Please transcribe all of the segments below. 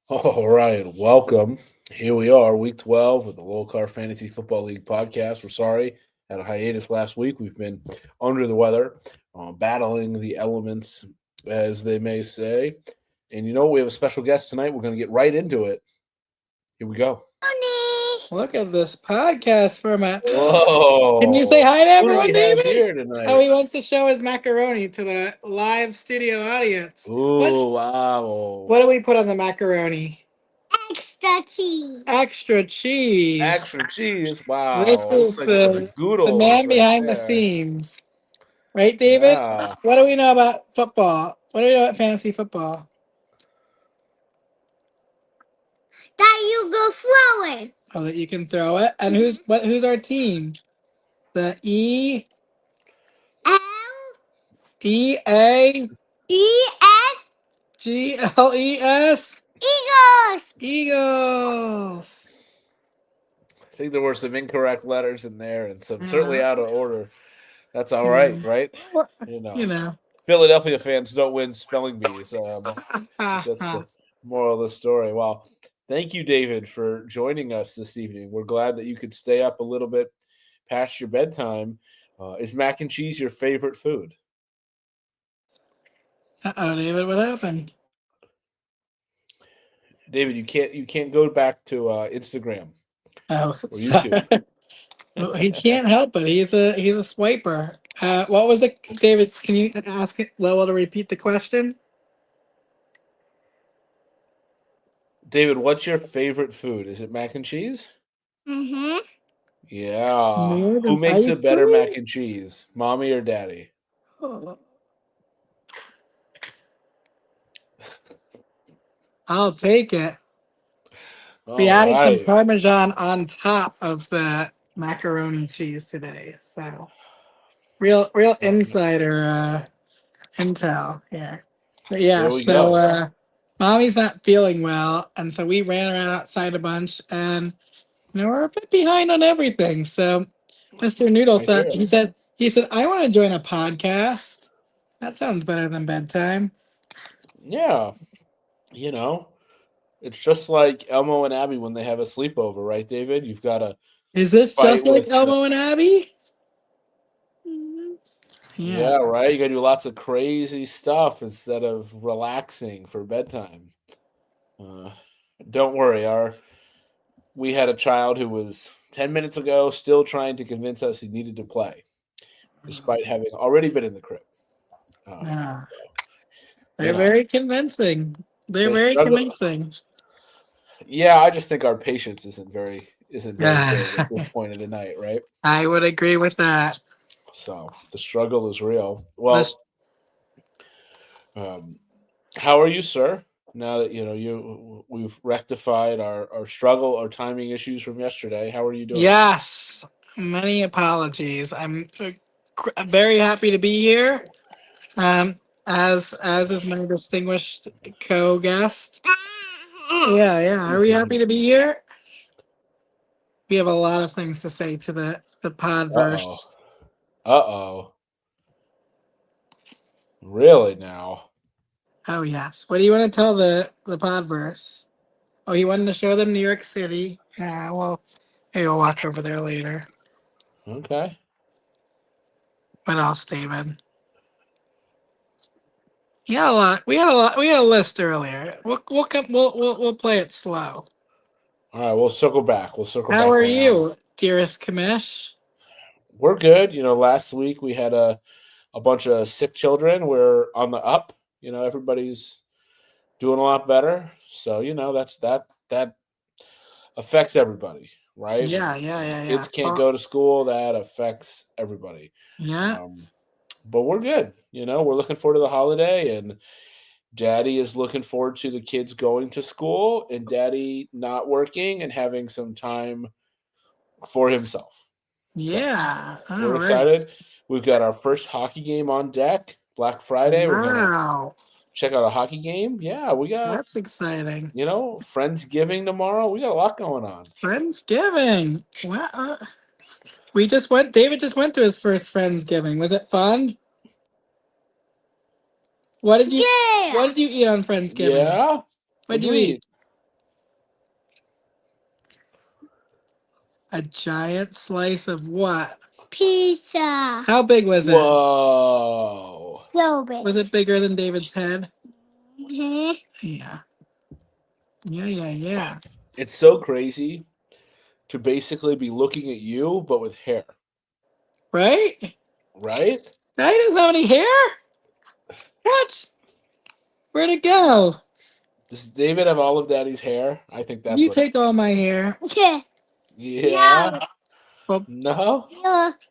All right, welcome. Here we are, week 12 of the Low Car Fantasy Football League podcast. We're sorry, had a hiatus last week. We've been under the weather, battling the elements, as they may say. And we have a special guest tonight. We're going to get right into it. Here we go. Look at this podcast format. Can you say Whoa. hi to Who do everyone, we have David? here Oh, tonight? he wants to show his macaroni to the live studio audience. Ooh, wow. What do we put on the macaroni? Extra cheese. Extra cheese. Extra cheese. This Wow. Looks is like some the goodles man right behind the there. scenes. Right, David? Yeah. What do we know about football? What do we know about fantasy football? That you go throw it. Oh, that you can throw it. And who's our team? The L EAGLES E S Eagles. Eagles. I think there were some incorrect letters in there and some certainly out of order. That's all right, right? You know. Philadelphia fans don't win spelling bees. That's the moral of the story. Well, thank you, David, for joining us this evening. We're glad that you could stay up a little bit past your bedtime. Is mac and cheese your favorite food? Uh-oh, David, what happened? David, you can't go back to Instagram Oh, or YouTube. well, he can't help it. He's a swiper. What was the David? Can you ask Lowell to repeat the question? David, what's your favorite food? Is it mac and cheese? Mm-hmm. Yeah. More Who than makes a ice better cream? mac and cheese, mommy or daddy? Oh. I'll take it. We All added some right. Parmesan on top of the macaroni cheese today, so real insider intel here. But yeah, There we go. so mommy's not feeling well, and so we ran around outside a bunch, and we're a bit behind on everything. So Mr. Noodle I hear thought it. he said I want to join a podcast. That sounds better than bedtime. Yeah. You know, it's just like Elmo and Abby when they have a sleepover, right, David? You've got to Is this fight just like with Elmo and Abby? Yeah. yeah, right. You got to do lots of crazy stuff instead of relaxing for bedtime. Uh, don't worry, we had a child who was 10 minutes ago still trying to convince us he needed to play, despite having already been in the crib. Yeah. So, They're very convincing. They're the very struggle. convincing. Yeah, I just think our patience isn't very big at this Yeah. point of the night, right? I would agree with that. So the struggle is real. Let's- Well, how are you, sir? Now that we've rectified our struggle, our timing issues from yesterday. How are you doing? Yes. Many apologies. I'm very happy to be here. As is my distinguished co-guest. Yeah. Are we happy to be here? We have a lot of things to say to the Uh oh. podverse. Really now? Oh yes. What do you want to tell the podverse? Oh, you wanted to show them New York City. Yeah, well, maybe we'll walk over there later. Okay. What else, David? You had a lot. We had a lot. We had a list earlier. We'll come. We'll play it slow. All right. We'll circle back. We'll circle back. How are around. you, dearest Kamish? We're good. Last week we had a bunch of sick children. We're on the up. Everybody's doing a lot better. So that affects everybody, right? Yeah. Kids can't go to school. That affects everybody. Yeah. But we're good. We're looking forward to the holiday, and Daddy is looking forward to the kids going to school and Daddy not working and having some time for himself. Yeah. So, we're excited. We've got our first hockey game on deck. Black Friday. We're gonna check out a hockey game. Yeah, we got. That's exciting. Friendsgiving tomorrow. We got a lot going on. Friendsgiving. Well, we just went. David just went to his first Friendsgiving. Was it fun? What did you eat on Friendsgiving? Yeah. What did you eat? A giant slice of what? Pizza. How big was it? Whoa. So big. Was it bigger than David's head? Mhm. Yeah. Yeah. It's so crazy to basically be looking at you, but with hair, Right? right? Daddy doesn't have any hair? What? Where'd it go? Does David have all of Daddy's hair? I think that's You what. take all my hair. Yeah. Yeah. Well, No.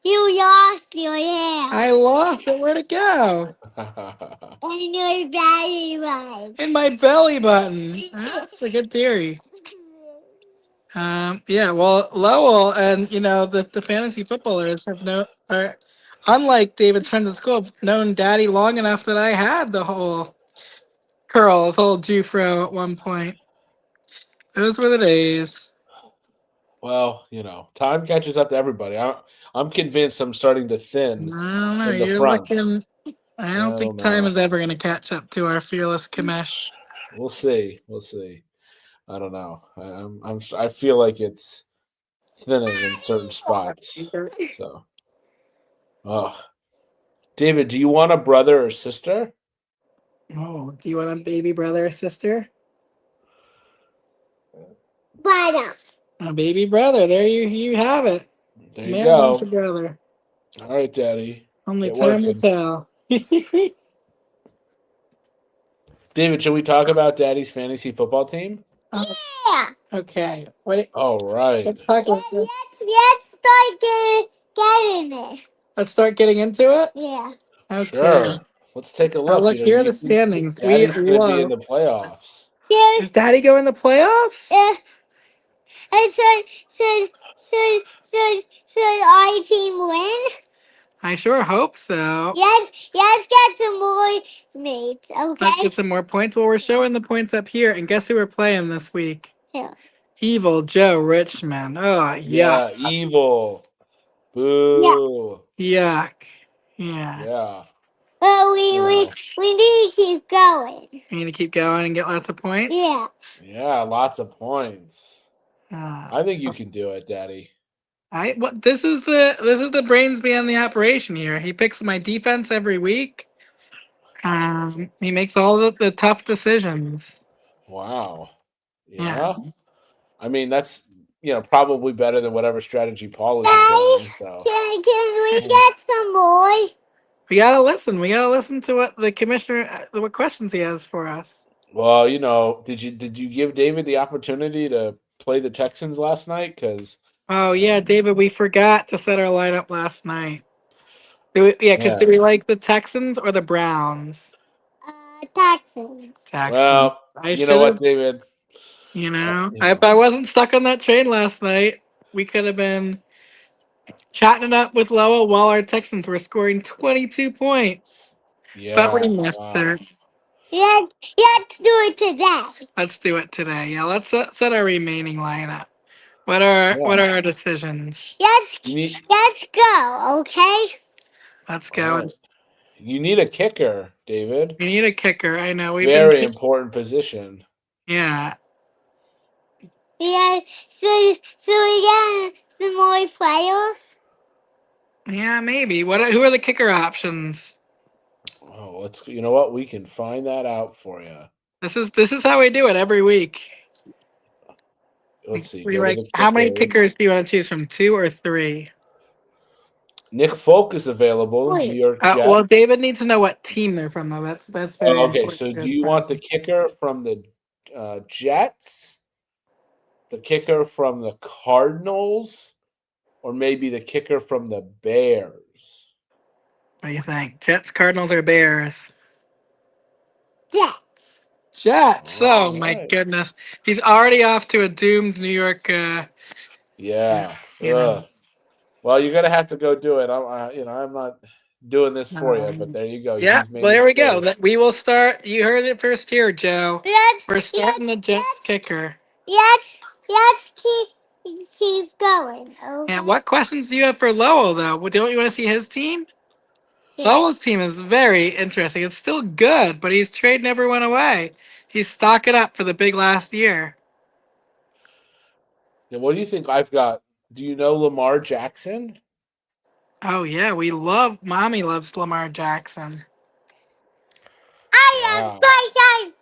You lost your hair. I lost it. Where'd it go? And your daddy was. In my belly button. That's a good theory. Yeah, well, Lowell and the fantasy footballers are unlike David's friends at school, known Daddy long enough that I had the whole curls, whole Jufro at one point. Those were the days. Well, time catches up to everybody. I'm convinced I'm starting to I thin don't know. in the You're front. looking. I I don't don't think time know. is ever going to catch up to our fearless Kamesh. We'll see. I don't know. I feel like it's thinning in certain spots. So, oh, David, do you want a brother or sister? Oh, do you want a baby brother or sister? Brother. A baby brother. There you have it. There you Man wants a go. brother. All right, Daddy. Only Get time will working. tell. David, should we talk about Daddy's fantasy football team? Yeah. Okay. All right. Let's talk about this. Let's start getting it. Let's start getting into it. Yeah. Okay. Sure. Let's take a look. Look, here are the standings. Daddy's going to be in the playoffs. Does Daddy go in the playoffs? And should our team win? I sure hope so. Let's get some more mates, okay? Let's get some more points. Well, we're showing the points up here, and guess who we're playing this week? Yeah. Evil Joe Richmond. Oh, Yeah, yuck. evil. Boo. Yuck. Yeah. Yeah. Well, You we know. need to keep going. You need to keep going and get lots of points? Yeah. Yeah, lots of points. Uh, I think you can do it, Daddy. This is the brains behind the operation here. He picks my defense every week. He makes all the tough decisions. Wow. Yeah. I mean, that's probably better than whatever strategy Paul is Daddy, employing. So can we get some more? We gotta listen. We gotta listen to what the commissioner, what questions he has for us. well, did you give David the opportunity to play the Texans last night? Because Oh yeah, David, we forgot to set our lineup last night. Because Yeah. do we like the Texans or the Browns? Texans. well, I you should know what, have. David? If I wasn't stuck on that train last night, we could have been chatting it up with Lowell while our Texans were scoring 22 points. Yeah. But we missed her. Let's do it today. Let's do it today. Yeah, let's set our remaining lineup. What are our decisions? Let's go, okay? Let's go. Right. You need a kicker, David. We need a kicker. I know. Very important position. Yeah. Yeah, so we get some more players? Yeah, maybe. Who are the kicker options? Oh, you know what? We can find that out for you. This is how we do it every week. Let's see. How many kickers do you want to choose from? 2 or 3? Nick Folk is available. New York Jets. Well, David needs to know what team they're from, though. That's very okay. important. So, do you want the kicker from the Jets, the kicker from the Cardinals, or maybe the kicker from the Bears? What do you think? Jets, Cardinals, or Bears? Jets. Oh my goodness, he's already off to a doomed New York. Yeah. Well, you're gonna have to go do it. I'm not doing this for you, but there you go. Yeah, there we go. We will start. You heard it first here, Joe. We're starting the Jets kicker. Let's keep going. Okay? And what questions do you have for Lowell, though? Don't you want to see his team? Lowell's team is very interesting. It's still good, but he's trading everyone away. He's stocking up for the big last year. Yeah, what do you think I've got Do you know Lamar Jackson? Oh yeah, Mommy loves Lamar Jackson. I Yeah, am Bryce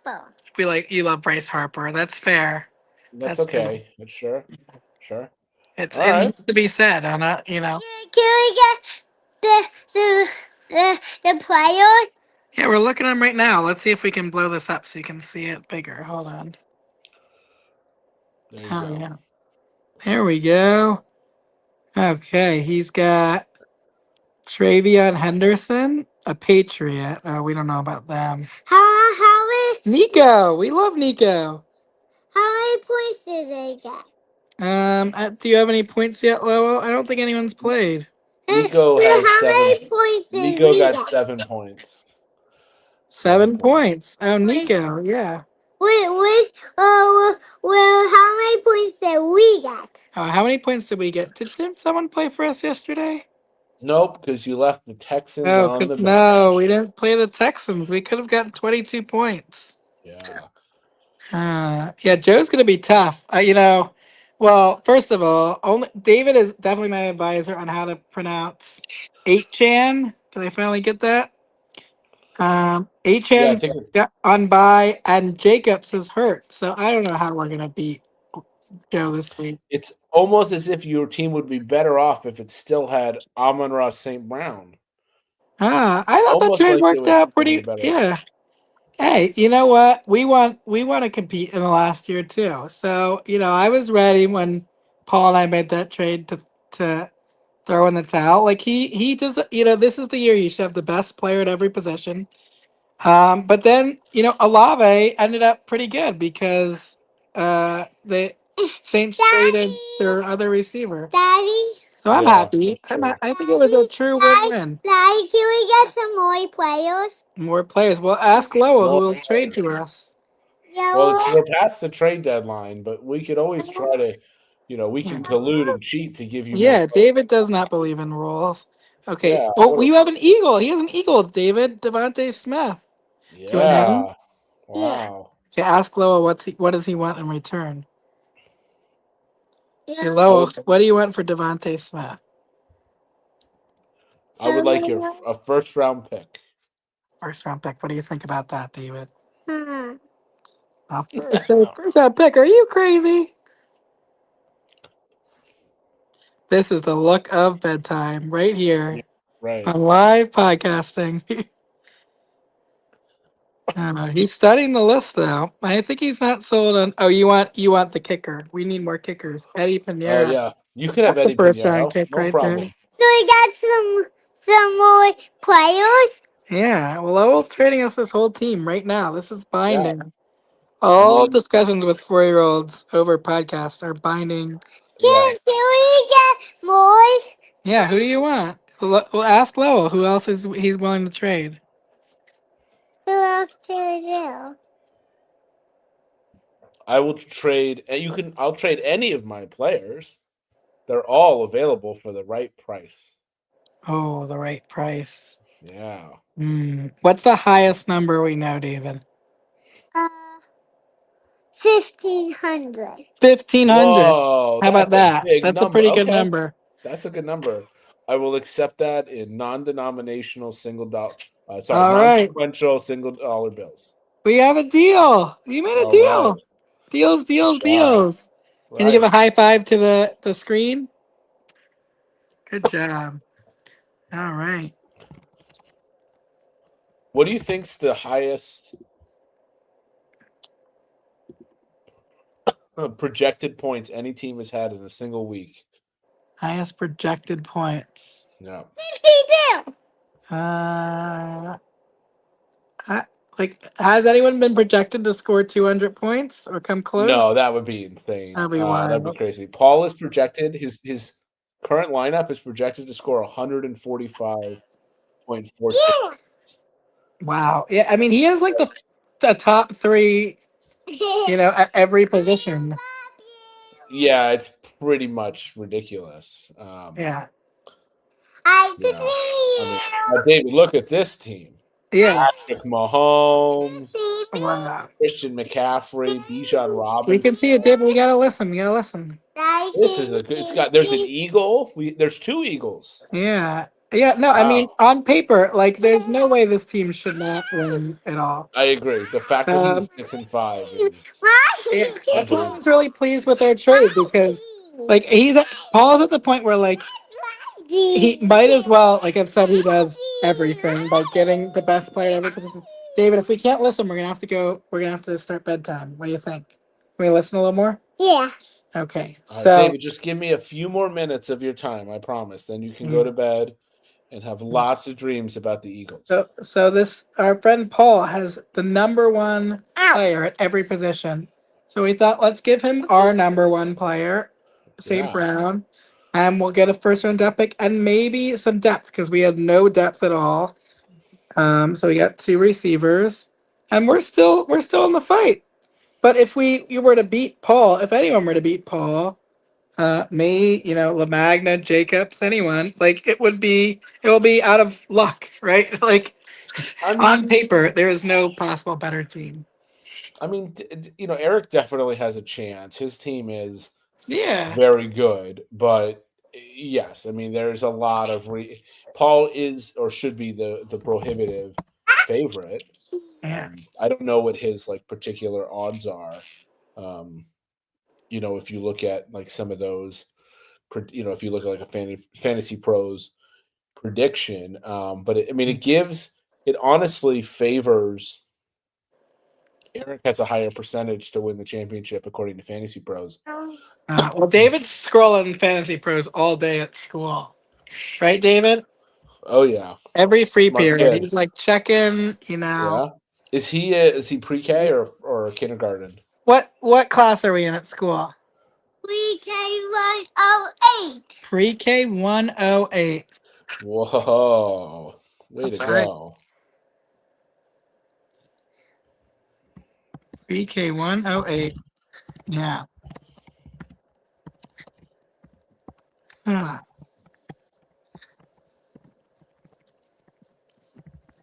Harper. You love Bryce Harper. That's fair. that's That's fair. okay. That's sure. Sure. All It right. needs to be said on a Can we get the players? Yeah, we're looking at them right now. Let's see if we can blow this up so you can see it bigger. Hold on. There you Oh go. yeah. There we go. Okay, he's got Travion Henderson, a Patriot. Oh, we don't know about them. How Nico, we love Nico. many points did they get? Do you have any points yet, Lowell? I don't think anyone's played. Nico So has how 7. many points did Nico we got get? 7 points. 7 points. points. Oh, Nico, yeah. Well, how many points did we get? How many points did we get? Didn't someone play for us yesterday? Nope, because you left the Texans Oh, on the bench. no, we didn't play the Texans. We could have gotten 22 points. Yeah. Yeah, Joe's gonna be tough. Well, first of all, only David is definitely my advisor on how to pronounce 8chan. Did I finally get that? Yeah, I 8chan's think got on bye, and Jacobs is hurt, so I don't know how we're gonna beat Joe this week. it's almost as if your team would be better off if it still had Amon-Ra St. Brown. I thought that Almost trade like it worked would out still be pretty. better. Yeah. Hey, you know what? We want to compete in the last year too. So I was ready when Paul and I made that trade to throw in the towel. Like he does. This is the year you should have the best player at every position. But then Olave ended up pretty good because the Saints traded their other receiver. Daddy? So I'm Yeah, happy. that's true. I think it was a true win-win. Daddy, can we get some more players? More players. Well, ask Lowell who More will trade players. to us. Well, Yeah. we're past the trade deadline, but we could always try to, we Yeah. can collude and cheat to give you more Yeah, players. David does not believe in rules. Okay. Yeah. Oh, you have an eagle. He has an eagle, David. Devontae Smith. Do you want him? Yeah. Yeah. Wow. Okay, ask Lowell what does he want in return? Say, Yeah. Lowell, what do you want for Devontae Smith? I would like a first round pick. First round pick. What do you think about that, David? Hmm. First round pick. Are you crazy? This is the look of bedtime right Yeah, here right. on live podcasting. I don't know. He's studying the list though. I think he's not sold on. Oh, you want the kicker? We need more kickers. Eddie Oh Pinheiro. yeah. You could have That's the Eddie first round Pinheiro. kick No right there. problem. So we got some more players. Yeah. Well, Lowell's trading us this whole team right now. This is Yeah. binding. I All mean, discussions with 4-year-olds over podcast are binding. yeah. Can we get more? Yeah. Who do you want? We'll ask Lowell. Who else is he's willing to trade? Who else do we do? I will trade and I'll trade any of my players. They're all available for the right price. Oh, the right price. Yeah. What's the highest number we know, David? 1,500. 1,500. Whoa, How about that's a that? big That's a number. pretty good Okay. number. That's a good number. I will accept that in non-denominational All right. non-sequential single dollar bills. We have a deal. You made a All right. deal. Deals, Good deals, job. deals. Can you give Right. a high five to the screen? Good job. All right. What do you think's the highest projected points any team has had in a single week? Highest projected points. Yeah. 52. Uh, has anyone been projected to score 200 points or come close? No, that would be insane. That'd be That'd be wild. crazy. Paul is projected. His current lineup is projected to score 145.46. Yeah. Wow. Yeah, I mean, he has like the top three, at every position. Yeah, it's pretty much ridiculous. Yeah. I You can know, I mean, see now, David, look at this team: Yeah. Patrick Mahomes, you. Wow. Christian McCaffrey, Bijan We Robinson. can see it, David. We gotta listen. We gotta listen. Daddy, This is a good. It's got. There's an eagle. There's two eagles. Yeah. Yeah, no, I mean, Wow, on paper, like, there's no way this team should not win at all. I agree. The fact that Um, he's 6-5 is yeah, that's why I was unbelievable. really pleased with our trade because, like, Paul's at the point where, like, he might as well, like I've said, he does everything by getting the best player at every position. David, if we can't listen, we're gonna have to start bedtime. What do you think? Can we listen a little more? Yeah. Okay, All right, so David, just give me a few more minutes of your time. I promise. Then you can go yeah. to bed and have lots of dreams about the Eagles. So this our friend Paul has the number one player at every position. So we thought let's give him our number one player, St. Yeah. Brown, and we'll get a first round draft pick and maybe some depth because we had no depth at all. So we got two receivers, and we're still in the fight. But if you were to beat Paul, if anyone were to beat Paul, me, Lamagna, Jacobs, anyone, like it will be out of luck, right? Like I on mean, paper, there is no possible better team. Eric definitely has a chance. His team is Yeah, very good, but yes, I mean, there's a lot of Paul is or should be the prohibitive favorite. yeah. I don't know what his like particular odds are. Um, if you look at like some of those, if you look at like a fantasy pros prediction, but it honestly favors Eric has a higher percentage to win the championship according to fantasy pros. Well, David's scrolling Fantasy Pros all day at school, right, David? Oh yeah, Every free smart period, kid. he's like checking. Yeah, is he pre-K or kindergarten? What class are we in at school? VK108. Pre-K 108. Whoa, way to That's right. go! Pre-K 108. Yeah. Ah.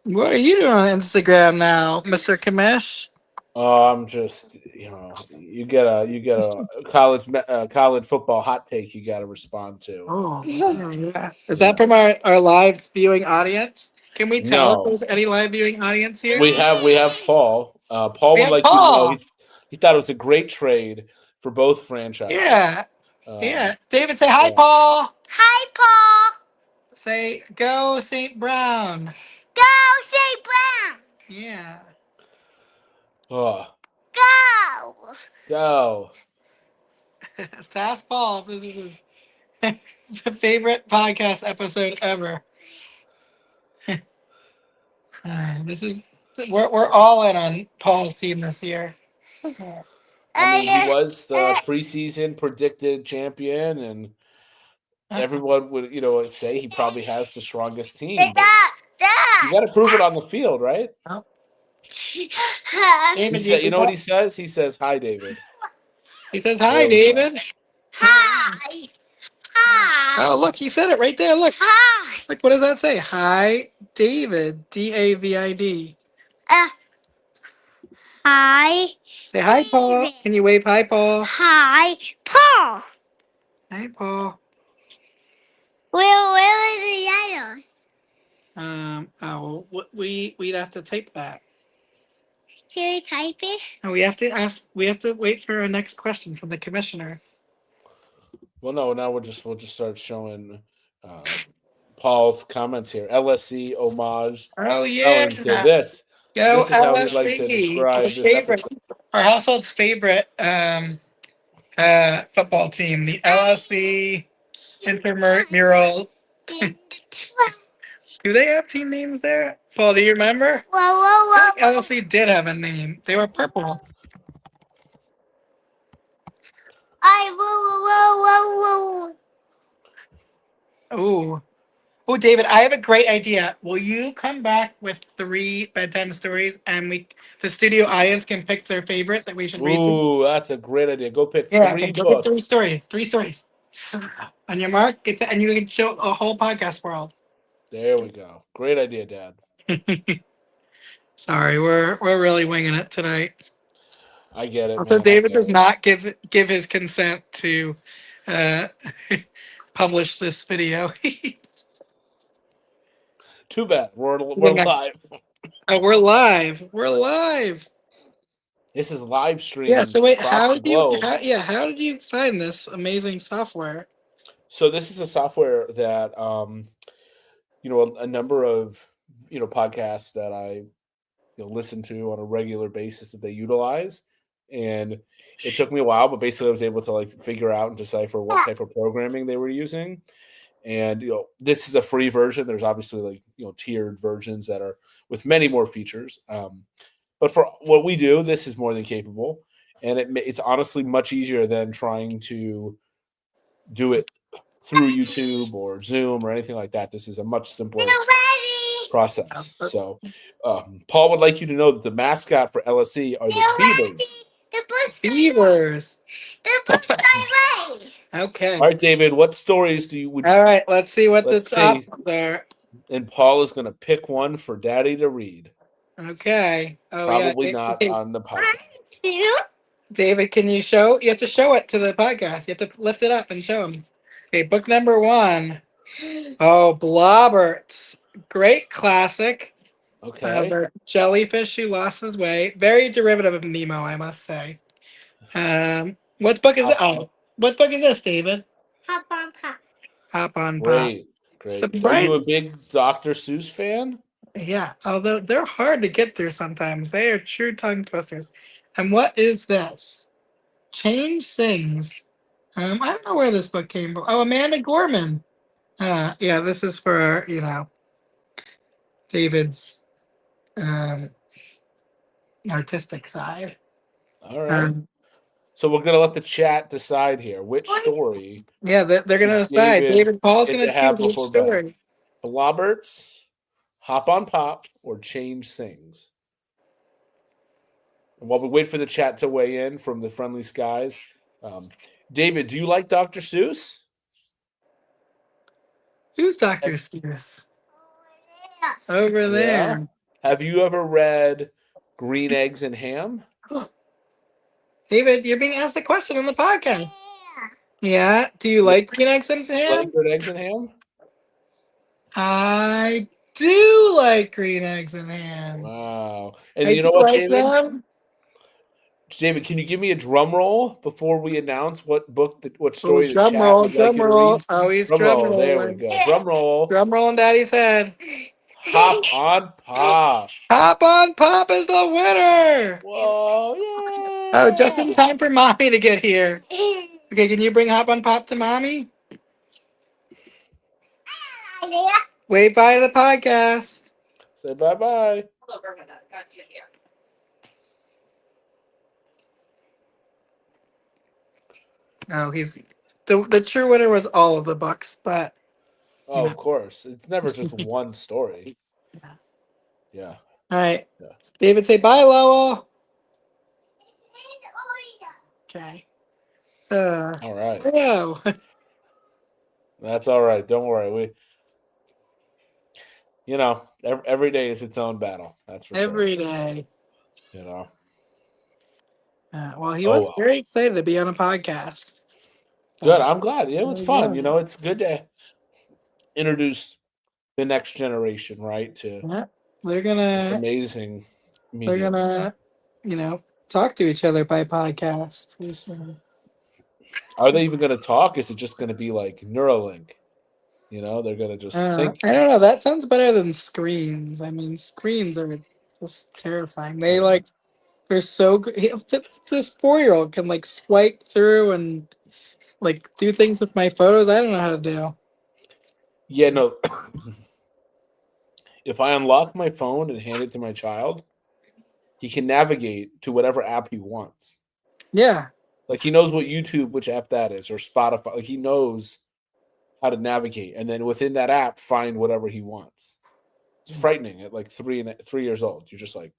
What are you doing on Instagram now, Mr. Kamish? I'm just you get a college football hot take you got to respond to. Oh, yeah. Is that Yeah. from our live viewing audience? Can we tell if No, there's any live viewing audience here? we have Paul. Paul We would have like you to know Paul. he thought it was a great trade for both franchises. Yeah. Um, Yeah. David, say hi, yeah. Paul. Hi, Paul. Say go St. Brown. Go, St. Brown. Yeah. Oh, Go. go. To ask Paul if this is his favorite podcast episode ever. This is we're all in on Paul's team this year. I mean, he was the preseason predicted champion, and everyone would, say he probably has the strongest team. But you got to prove it on the field, right? Oh, He David, said, you know what he says? He says, "Hi, David." He says hi, There we go. David. Hi. Hi. Oh, look, he said it right there. Look, Hi. look. What does that say? Hi, David. David. Hi. Say hi, Paul. David. Can you wave hi, Paul? Hi, Paul. Hi, Paul. Where is the yellows? Oh, we'd have to type that. Can you type it? And we have to ask. We have to wait for our next question from the commissioner. Well, no, now we'll just start showing Paul's comments here. LSC homage Oh spelling to yeah. this. Go This is how he'd like to LSC, our describe this favorite, episode. our household's favorite football team, the LSC intramural. Do they have team names there? Paul, do you remember? Whoa, whoa, I whoa. think LSC did have a name. They were purple. Whoa. Ooh. Oh, David, I have a great idea. Will you come back with 3 bedtime stories, and the studio audience can pick their favorite that we should read to? Ooh, that's a great idea. Go pick Yeah, 3 go get 3 books. stories. 3 stories. On your mark, and you can show a whole podcast world. There we go. Great idea, Dad. Sorry, we're really winging it tonight. I get it, Also, man. I David get does it. not give his consent to publish this video. Too bad. We're Yeah. live. Oh, we're live. We're live. This is live Yeah. stream So wait, across the globe. how did you find this amazing software? So this is a software that a number of podcasts that I listen to on a regular basis that they utilize, and it took me a while, but basically I was able to like figure out and decipher what type of programming they were using. And this is a free version. There's obviously like tiered versions that are with many more features. But for what we do, this is more than capable, and it's honestly much easier than trying to do it through YouTube or Zoom or anything like that. This is a much simpler process. So, Paul would like you to know that the mascot for LSC are the Beavers. Beavers. Okay. All right, David. What stories All right. Let's see what let's the top see. there. And Paul is going to pick one for Daddy to read. Okay. Oh Probably yeah. not on the podcast. David, can you show? You have to show it to the podcast. You have to lift it up and show them. Okay, book number 1. Oh, Blobberts. Great classic. Okay. The jellyfish who lost his way. Very derivative of Nemo, I must say. What book is it? Oh, what book is this, David? Hop on pop. Hop on Pop. Great. Are you a Surprise. big Dr. Seuss fan? Yeah, although they're hard to get through sometimes. They are true tongue twisters. And what is this? Change Things. I don't know where this book came from. Oh, Amanda Gorman. Yeah, this is for, David's artistic side. All right. So we're gonna let the chat decide here which story. Yeah, they're gonna decide. David Paul's gonna choose which story. Blobberts, Hop on Pop, or Change Things. And while we wait for the chat to weigh in from the friendly skies, David, do you like Dr. Seuss? Who's Dr. Seuss? Over there. Have you ever read Green Eggs and Ham? David, you're being asked a question on the podcast. Yeah. Do you like Green Eggs and Ham? Like Green Eggs and Ham? I do like Green Eggs and Ham. Wow. And I you know what, like David? them. David, can you give me a drum roll before we announce what story the Drum chat roll, would like drum you to roll. read? Oh, he's Drum drum roll. rolling. There we go. Drum roll. Drum roll in Daddy's head. Hop on Pop. Hop on Pop is the winner. Whoa, yeah. Oh, just in time for Mommy to get here. Okay, can you bring Hop on Pop to Mommy? Wait by the podcast. Say bye-bye. Oh, he's the true winner was all of the books, but Of course. It's never just one story. Yeah. All right. Yeah. David, say bye, Lowell. Okay. All right. Hello. That's all right. Don't worry. Every day is its own battle. That's for Every day. Well, he was very excited to be on a podcast. Good. I'm glad. Yeah, it's fun. It's good to introduce the next generation, right? To they're gonna this amazing medium. They're gonna, talk to each other by podcast. Are they even gonna talk? Is it just gonna be like Neuralink? They're gonna just think. I don't know. That sounds better than screens. I mean, screens are just terrifying. They're so good. This 4-year-old can like swipe through and like do things with my photos. I don't know how to do. Yeah, no. If I unlock my phone and hand it to my child, he can navigate to whatever app he wants. Yeah. Like he knows what YouTube, which app that is, or Spotify. Like he knows how to navigate, and then within that app, find whatever he wants. It's frightening at like 3 years old. You're just like,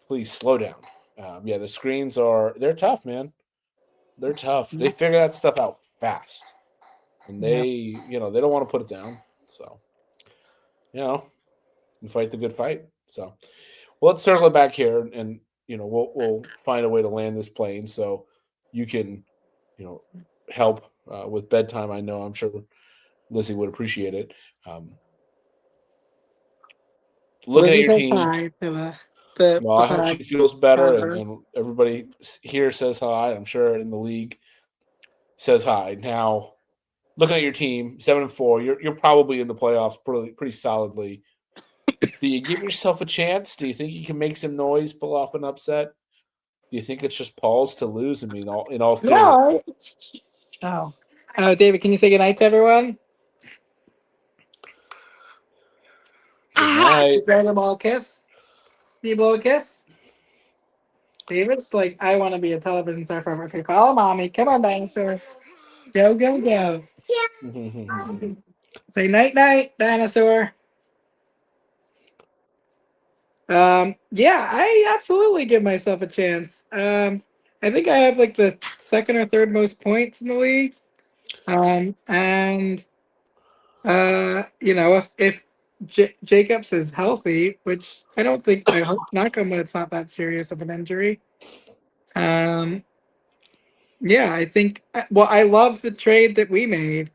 please slow down. The screens they're tough, man. They're tough. They figure that stuff out fast, and they don't want to put it down. So, and fight the good fight. So, well, let's circle it back here, and we'll find a way to land this plane so you can, help with bedtime. I'm sure Lizzie would appreciate it. Um, looking at Lizzie your says team, hi to well, the I hope she feels better, podcasters. and everybody here says hi. I'm sure in the league says hi. Now, looking at your team, 7-4, you're probably in the playoffs pretty solidly. Do you give yourself a chance? Do you think you can make some noise, pull off an upset? Do you think it's just Paul's to lose? I mean, in all seriousness, No. Oh. Oh, David, can you say goodnight to everyone? good night. Grab them all a kiss. Can you blow a kiss? David's like, I want to be a television star forever. Okay, follow mommy. Come on, dinosaur. Go, go, go. Say night, night, dinosaur. Yeah, I absolutely give myself a chance. I think I have like the second or third most points in the league. And if Jacobs is healthy, which I don't think, I hope knock on wood, it's not that serious of an injury. Um, yeah, I think. Well, I love the trade that we made.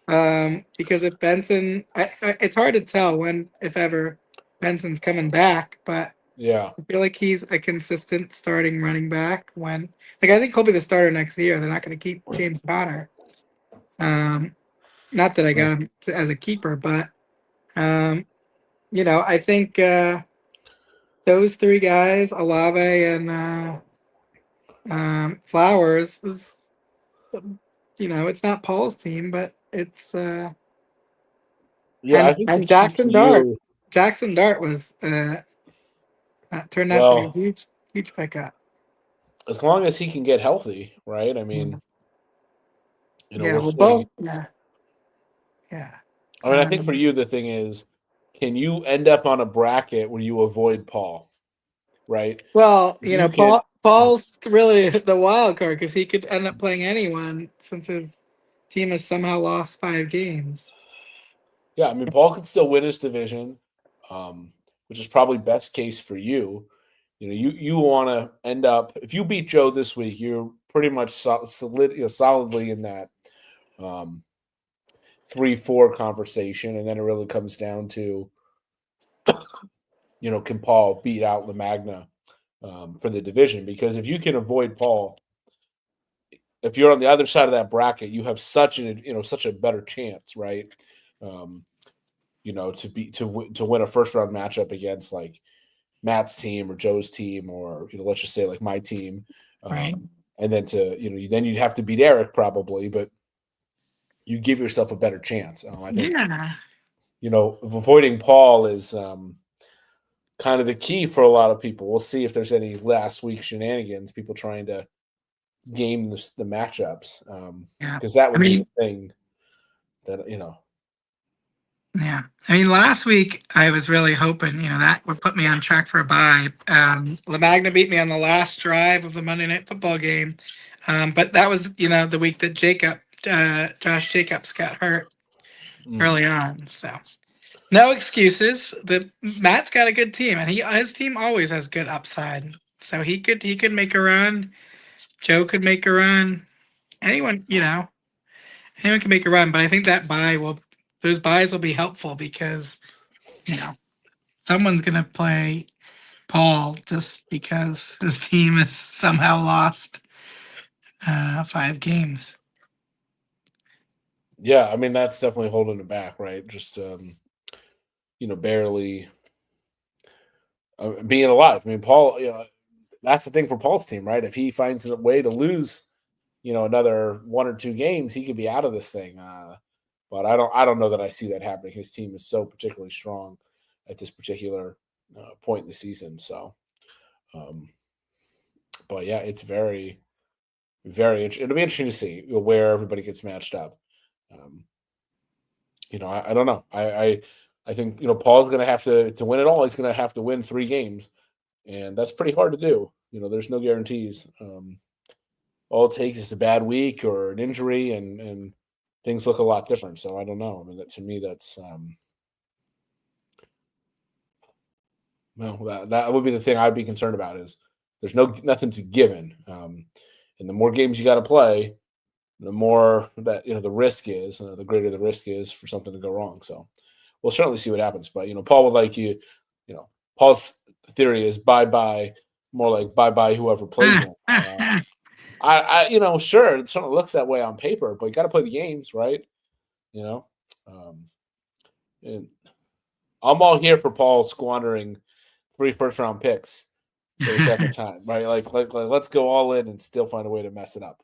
Because if Benson, it's hard to tell when, if ever, Benson's coming back, but Yeah, I feel like he's a consistent starting running back. Like, I think he'll be the starter next year. They're not going to keep James Conner. Um, Not that I got him as a keeper, but um, I think those three guys, Olave and Flowers, is, it's not Paul's team, but it's yeah. I and think the and key for Jackson Dart. you, Jackson Dart was turned out to be a well, huge, huge pickup. as long as he can get healthy, right? I Yeah, mean, yeah, we'll well, see. both, yeah, yeah. I mean, I think for you, the thing is, can you end up on a bracket where you avoid Paul, right? Well, If you can, Paul's really the wild card because he could end up playing anyone since his team has somehow lost 5 games. yeah, I mean, Paul could still win his division, which is probably best case for you. You want to end up if you beat Joe this week, you're pretty much solidly in that um, 3-4 conversation, and then it really comes down to can Paul beat out LaMagna for the division? Because if you can avoid Paul, if you're on the other side of that bracket, you have such a better chance, right? Um, to win a first round matchup against like Matt's team or Joe's team or let's just say like my team, Right. and then then you'd have to beat Eric probably, but you give yourself a better chance. I think Yeah. avoiding Paul is kind of the key for a lot of people. We'll see if there's any last week shenanigans, people trying to game the matchups, Yeah. because that I would be mean, the thing that yeah. I mean, last week I was really hoping, that would put me on track for a bye. LaMagna beat me on the last drive of the Monday Night Football game. But that was, the week that Josh Jacobs got hurt mm, early on. So no excuses. The Matt's got a good team, and his team always has good upside. So he could make a run. Joe could make a run. Anyone, anyone can make a run. But I think those buys will be helpful because you know someone's gonna play Paul just because his team has somehow lost 5 games. yeah. I mean, that's definitely holding it back, right? Just barely being alive. I mean, Paul, that's the thing for Paul's team, right? If he finds a way to lose, another 1 or 2 games, he could be out of this thing. But I don't know that I see that happening. His team is so particularly strong at this particular point in the season. So, um, but yeah, it's very, very interesting. It'll be interesting to see where everybody gets matched up. Um, I don't know. I think Paul's going to have to win it all. He's going to have to win 3 games, and that's pretty hard to do. There's no guarantees. All it takes is a bad week or an injury, and things look a lot different. So I don't know. I mean, to me, that's well, that would be the thing I'd be concerned about is there's nothing's given, and the more games you got to play, the more that the risk is, the greater the risk is for something to go wrong. So we'll certainly see what happens. But Paul would like Paul's theory is bye bye, more like bye bye whoever plays him. Sure, it certainly looks that way on paper, but you got to play the games, right? And I'm all here for Paul squandering 3 first-round picks for the second time, right? Like, let's go all in and still find a way to mess it up.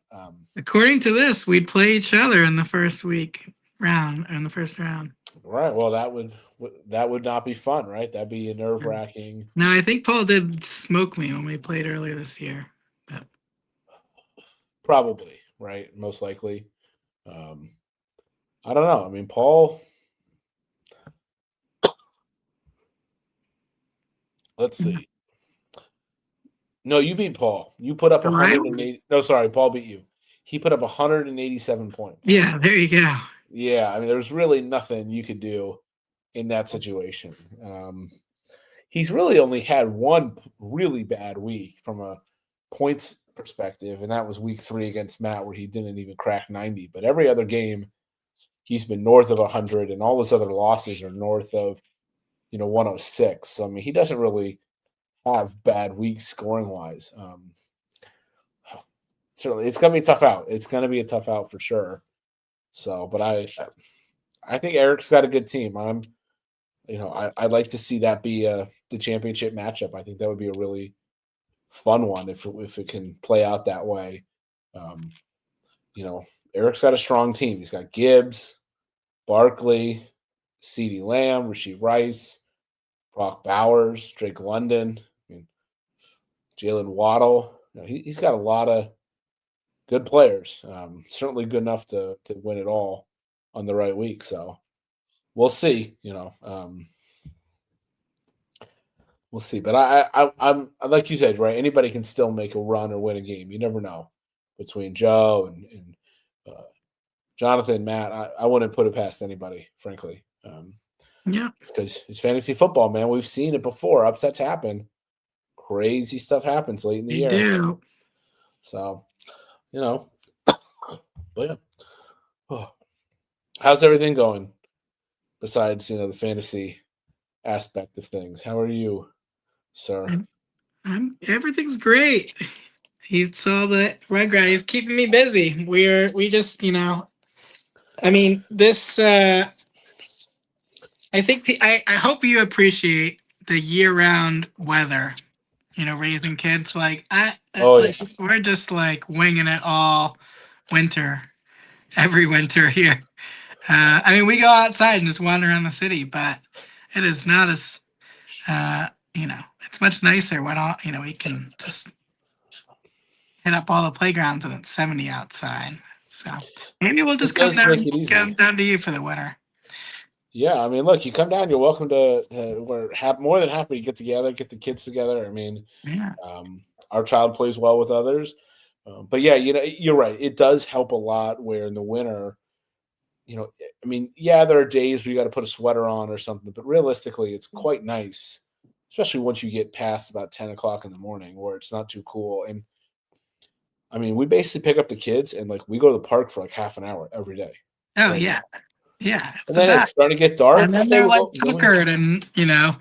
According to this, we'd play each other in the first round. Right. Well, that would not be fun, right? That'd be a nerve-wracking. No, I think Paul did smoke me when we played earlier this year. But... Probably, right? Most likely. I don't know. I mean, Paul. Let's see. No, you beat Paul. You put up 180. No, sorry, Paul beat you. He put up 187 points. Yeah, there you go. Yeah, I mean, there's really nothing you could do in that situation. He's really only had one really bad week from a points perspective, and that was week 3 against Matt, where he didn't even crack 90. But every other game, he's been north of 100, and all his other losses are north of 106. So I mean, he doesn't really have bad weeks scoring wise. Certainly, it's going to be a tough out. It's going to be a tough out for sure. So, but I think Eric's got a good team. I'd like to see that be the championship matchup. I think that would be a really fun one if it can play out that way. Eric's got a strong team. He's got Gibbs, Barkley, CeeDee Lamb, Rashee Rice, Brock Bowers, Drake London, Jalen Waddle. He's got a lot of good players. Certainly good enough to win it all on the right week. So we'll see. We'll see. But I'm like you said, right? Anybody can still make a run or win a game. You never know. Between Joe and Jonathan, Matt, I wouldn't put it past anybody, frankly. Yeah, because it's fantasy football, man. We've seen it before. Upsets happen. Crazy stuff happens late in the year. Do. So, but yeah. Oh. How's everything going besides, the fantasy aspect of things? How are you, sir? Everything's great. He saw the Rugrat. He's keeping me busy. We just, I mean, this, I think, I hope you appreciate the year-round weather, raising kids. Like, we're just like winging it all winter, every winter here. I mean, we go outside and just wander around the city, but it is not as, it's much nicer when we can just hit up all the playgrounds and it's 70 outside. So maybe we'll just come down to you for the winter. Yeah, I mean, look, you come down, you're welcome to we're more than happy to get together, get the kids together. I mean, our child plays well with others. But yeah, you're right. It does help a lot where in the winter, I mean, yeah, there are days where you got to put a sweater on or something, but realistically, it's quite nice, especially once you get past about 10 o'clock in the morning where it's not too cool. And I mean, we basically pick up the kids and we go to the park for like half an hour every day. Oh, right? Yeah. And then it's starting to get dark. And then they're tuckered and,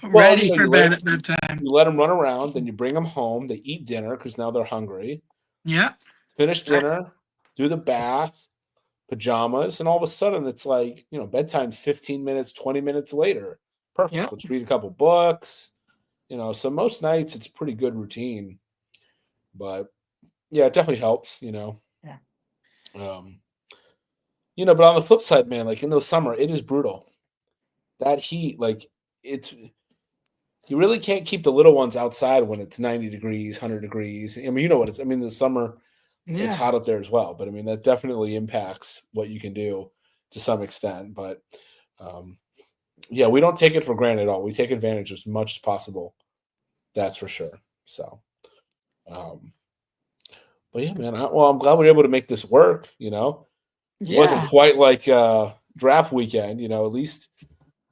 ready for bed at bedtime. You let them run around, then you bring them home. They eat dinner because now they're hungry. Yeah. Finish dinner, do the bath, pajamas, and all of a sudden it's like, bedtime's 15 minutes, 20 minutes later. Perfect. Yep. Let's read a couple books. So most nights it's a pretty good routine. But yeah, it definitely helps, Yeah. But on the flip side, man, in the summer, it is brutal. That heat, you really can't keep the little ones outside when it's 90 degrees, 100 degrees. I mean, in the summer, it's hot up there as well. But I mean, that definitely impacts what you can do to some extent. But yeah, we don't take it for granted at all. We take advantage as much as possible. That's for sure. So, but yeah, man, I'm glad we were able to make this work, It wasn't quite like draft weekend, at least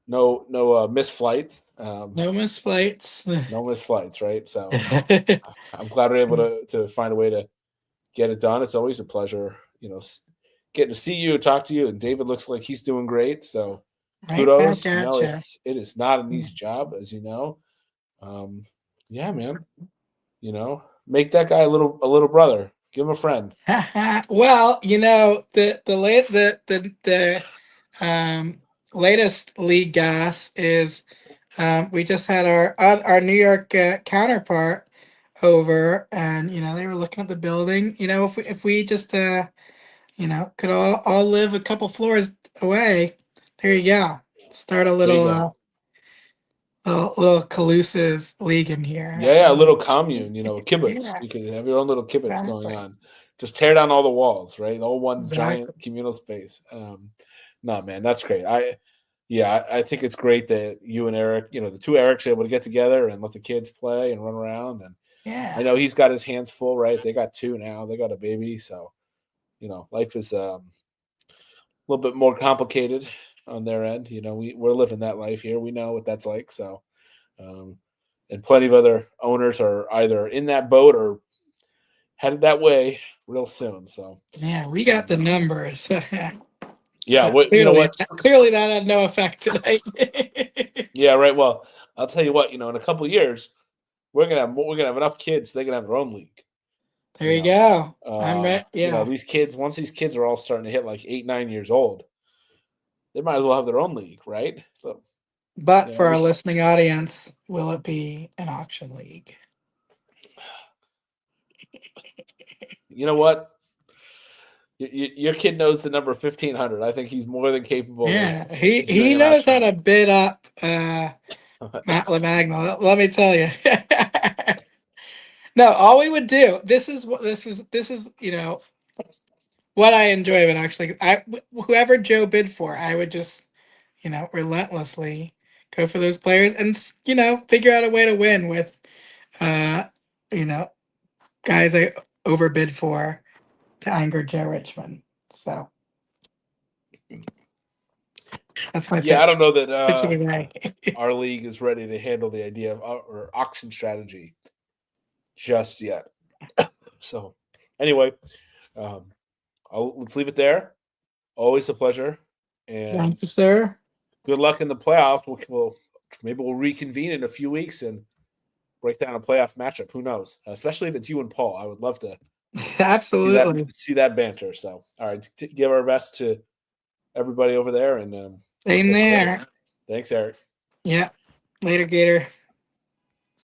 no missed flights. No missed flights. No missed flights, right? So I'm glad we're able to find a way to get it done. It's always a pleasure, getting to see you and talk to you. And David looks like he's doing great. So Right back kudos. at you. It is not an easy job, as you know. Yeah, man. Make that guy a little brother. Give him a friend. Well, the latest league gas is we just had our New York counterpart over, and they were looking at the building. If we just could all live a couple floors away, there you go. Start a There you little go. little collusive league in here. Yeah, a little commune, a kibbutz. Yeah, You could have your own little kibbutz going exactly. on. Just tear down all the walls, right? All one giant Exactly. communal space. No, man, that's great. I think it's great that you and Eric, the two Erics, are able to get together and let the kids play and run around. And Yeah. I know he's got his hands full, right? They got two now. They got a baby, so life is a little bit more complicated on their end. We're living that life here. We know what that's like. So, and plenty of other owners are either in that boat or headed that way real soon. So, Yeah, we got the numbers. yeah, But you know what? clearly that had no effect tonight. Yeah, right. Well, I'll tell you what. In a couple of years, we're gonna have enough kids. They're gonna have their own league. There you go. I'm ready. yeah. These kids, once these kids are all starting to hit like 8, 9 years old, they might as well have their own league, right? So, But for our listening audience, will it be an auction league? You know what? Your kid knows the number 1,500. I think he's more than capable. Yeah, of he knows how to bid up Matt LaMagna. Let me tell you. No, all we would do. This is what what I enjoy of it. Actually, whoever Joe bid for, I would just relentlessly go for those players and figure out a way to win with uh you know guys I overbid for to anger Joe Richmond. So that's my Yeah, I don't know that pitching away. our league is ready to handle the idea of or auction strategy just yet. So, anyway, let's leave it there. Always a pleasure, and Thank you, sir. good luck in the playoffs. Maybe we'll reconvene in a few weeks and break down a playoff matchup. Who knows? Especially if it's you and Paul, I would love to Absolutely see that banter. So, all right, give our best to everybody over there, and same there. Thanks, Eric. Yeah, later, Gator.